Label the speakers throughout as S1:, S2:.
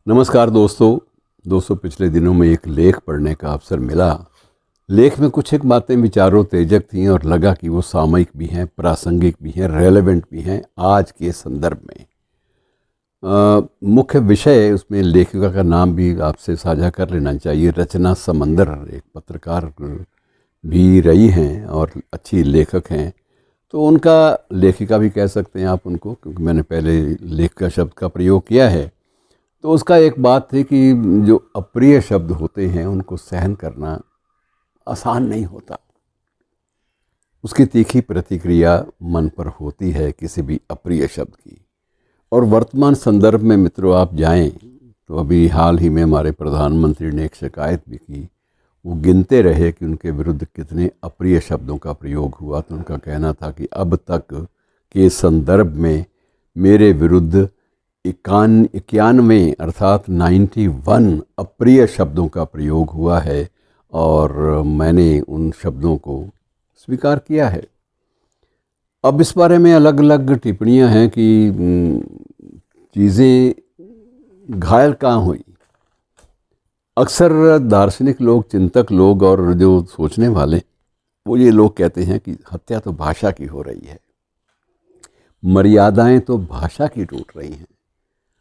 S1: नमस्कार दोस्तों पिछले दिनों में एक लेख पढ़ने का अवसर मिला। लेख में कुछ एक बातें विचारों तेजक थीं और लगा कि वो सामयिक भी हैं, प्रासंगिक भी हैं, रेलेवेंट भी हैं आज के संदर्भ में। मुख्य विषय उसमें लेखिका का नाम भी आपसे साझा कर लेना चाहिए। रचना समंदर एक पत्रकार भी रही हैं और अच्छी लेखक हैं, तो उनका लेखिका भी कह सकते हैं आप उनको, क्योंकि मैंने पहले लेखिका शब्द का प्रयोग किया है। तो उसका एक बात थी कि जो अप्रिय शब्द होते हैं उनको सहन करना आसान नहीं होता। उसकी तीखी प्रतिक्रिया मन पर होती है किसी भी अप्रिय शब्द की। और वर्तमान संदर्भ में मित्रों आप जाएं तो अभी हाल ही में हमारे प्रधानमंत्री ने एक शिकायत भी की। वो गिनते रहे कि उनके विरुद्ध कितने अप्रिय शब्दों का प्रयोग हुआ, तो उनका कहना था कि अब तक के संदर्भ में मेरे विरुद्ध 91 अर्थात 91 अप्रिय शब्दों का प्रयोग हुआ है और मैंने उन शब्दों को स्वीकार किया है। अब इस बारे में अलग अलग टिप्पणियां हैं कि चीज़ें घायल कहाँ हुई। अक्सर दार्शनिक लोग, चिंतक लोग और जो सोचने वाले वो ये लोग कहते हैं कि हत्या तो भाषा की हो रही है, मर्यादाएं तो भाषा की टूट रही हैं।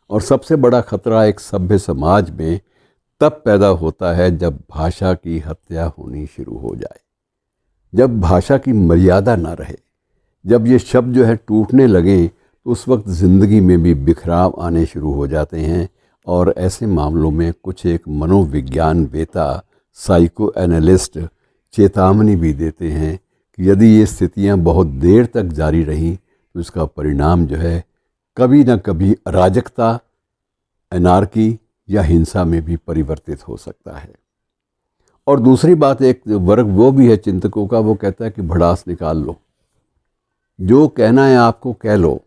S1: और सबसे बड़ा खतरा एक सभ्य समाज में तब पैदा होता है जब भाषा की हत्या होनी शुरू हो जाए, जब भाषा की मर्यादा ना रहे, जब ये शब्द जो है टूटने लगे तो उस वक्त ज़िंदगी में भी बिखराव आने शुरू हो जाते हैं। और ऐसे मामलों में कुछ एक मनोविज्ञान वेता, साइको एनालिस्ट चेतावनी भी देते हैं कि यदि ये स्थितियां बहुत देर तक जारी रहीं तो इसका परिणाम जो है कभी न कभी अराजकता, एनार्की या हिंसा में भी परिवर्तित हो सकता है। और दूसरी बात, एक वर्ग वो भी है चिंतकों का, वो कहता है कि भड़ास निकाल लो, जो कहना है आपको कह लो,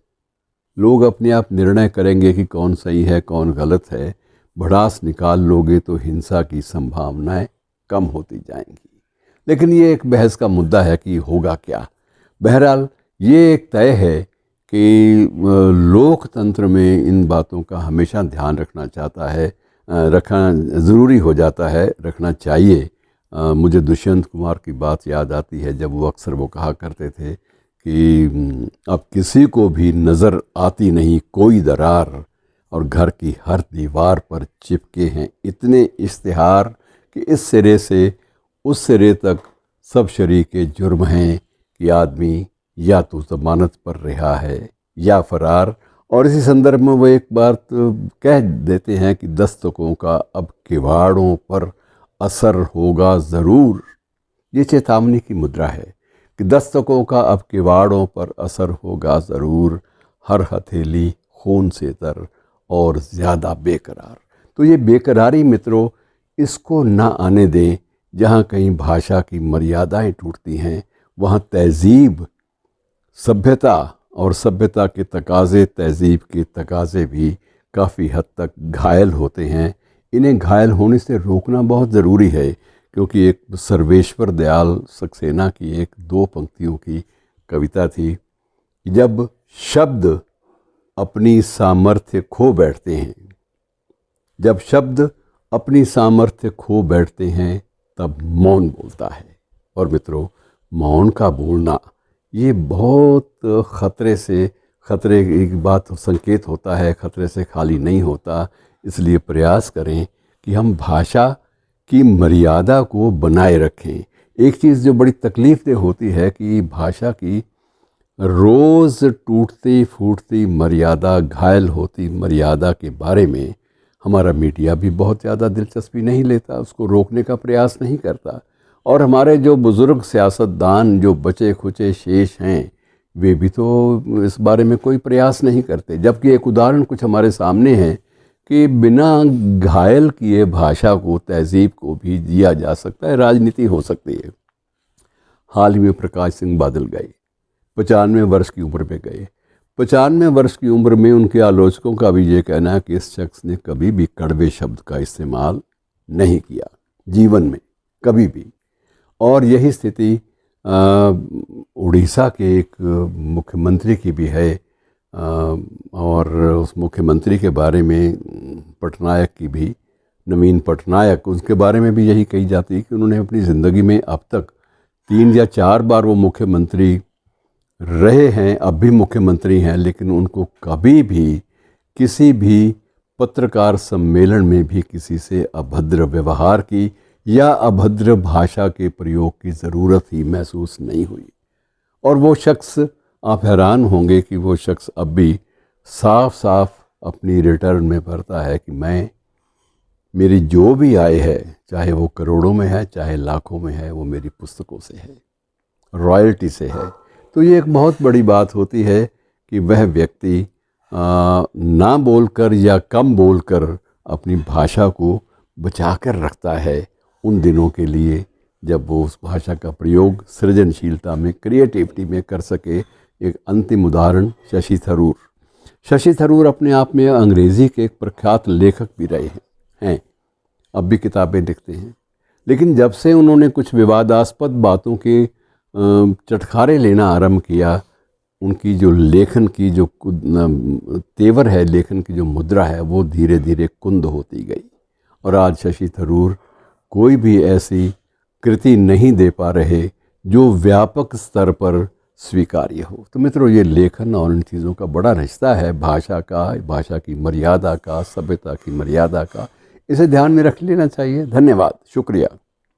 S1: लोग अपने आप निर्णय करेंगे कि कौन सही है कौन गलत है। भड़ास निकाल लोगे तो हिंसा की संभावनाएं कम होती जाएंगी। लेकिन ये एक बहस का मुद्दा है कि होगा क्या। बहरहाल ये एक तय है कि लोकतंत्र में इन बातों का हमेशा ध्यान रखना ज़रूरी हो जाता है, रखना चाहिए। मुझे दुष्यंत कुमार की बात याद आती है जब वो अक्सर वो कहा करते थे कि अब किसी को भी नज़र आती नहीं कोई दरार, और घर की हर दीवार पर चिपके हैं इतने इश्तिहार कि इस सिरे से उस सिरे तक सब शरीके जुर्म हैं कि आदमी या तो ज़मानत पर रिहा है या फरार। और इसी संदर्भ में वो एक बात कह देते हैं कि दस्तकों का अब किवाड़ों पर असर होगा ज़रूर। ये चेतावनी की मुद्रा है कि दस्तकों का अब किवाड़ों पर असर होगा ज़रूर, हर हथेली खून से तर और ज़्यादा बेकरार। तो ये बेकरारी मित्रों, इसको ना आने दें। जहाँ कहीं भाषा की मर्यादाएं टूटती हैं वहाँ तहज़ीब, सभ्यता और सभ्यता के तकाज़े, तहज़ीब के तकाज़े भी काफ़ी हद तक घायल होते हैं। इन्हें घायल होने से रोकना बहुत ज़रूरी है, क्योंकि एक सर्वेश्वर दयाल सक्सेना की एक 2 पंक्तियों की कविता थी, जब शब्द अपनी सामर्थ्य खो बैठते हैं, जब शब्द अपनी सामर्थ्य खो बैठते हैं तब मौन बोलता है। और मित्रों, मौन का बोलना ये बहुत खतरे की बात संकेत होता है, खतरे से खाली नहीं होता। इसलिए प्रयास करें कि हम भाषा की मर्यादा को बनाए रखें। एक चीज़ जो बड़ी तकलीफ़देह होती है कि भाषा की रोज़ टूटती फूटती मर्यादा, घायल होती मर्यादा के बारे में हमारा मीडिया भी बहुत ज़्यादा दिलचस्पी नहीं लेता, उसको रोकने का प्रयास नहीं करता। और हमारे जो बुज़ुर्ग सियासतदान, जो बचे खुचे शेष हैं, वे भी तो इस बारे में कोई प्रयास नहीं करते। जबकि एक उदाहरण कुछ हमारे सामने है कि बिना घायल किए भाषा को, तहज़ीब को भी जिया जा सकता है, राजनीति हो सकती है। हाल ही में प्रकाश सिंह बादल गए, 95 वर्ष की उम्र में गए। 95 वर्ष की उम्र में उनके आलोचकों का भी ये कहना है कि इस शख्स ने कभी भी कड़वे शब्द का इस्तेमाल नहीं किया जीवन में, कभी भी। और यही स्थिति उड़ीसा के एक मुख्यमंत्री की भी है, और उस मुख्यमंत्री के बारे में पटनायक की भी, नवीन पटनायक, उसके बारे में भी यही कही जाती है कि उन्होंने अपनी ज़िंदगी में अब तक 3 या 4 बार वो मुख्यमंत्री रहे हैं, अब भी मुख्यमंत्री हैं, लेकिन उनको कभी भी किसी भी पत्रकार सम्मेलन में भी किसी से अभद्र व्यवहार की या अभद्र भाषा के प्रयोग की ज़रूरत ही महसूस नहीं हुई। और वो शख्स, आप हैरान होंगे कि वो शख्स अब भी साफ साफ अपनी रिटर्न में भरता है कि मेरी जो भी आय है, चाहे वो करोड़ों में है चाहे लाखों में है, वो मेरी पुस्तकों से है, रॉयल्टी से है। तो ये एक बहुत बड़ी बात होती है कि वह व्यक्ति ना बोलकर या कम बोलकर अपनी भाषा को बचा कर रखता है उन दिनों के लिए जब वो उस भाषा का प्रयोग सृजनशीलता में, क्रिएटिविटी में कर सके। एक अंतिम उदाहरण शशि थरूर। शशि थरूर अपने आप में अंग्रेज़ी के एक प्रख्यात लेखक भी रहे हैं, अब भी किताबें लिखते हैं, लेकिन जब से उन्होंने कुछ विवादास्पद बातों के चटखारे लेना आरंभ किया, उनकी जो लेखन की जो तेवर है, लेखन की जो मुद्रा है, वो धीरे धीरे कुंद होती गई। और आज शशि थरूर कोई भी ऐसी कृति नहीं दे पा रहे जो व्यापक स्तर पर स्वीकार्य हो। तो मित्रों, ये लेखन और इन चीज़ों का बड़ा रिश्ता है, भाषा का, भाषा की मर्यादा का, सभ्यता की मर्यादा का। इसे ध्यान में रख लेना चाहिए। धन्यवाद, शुक्रिया।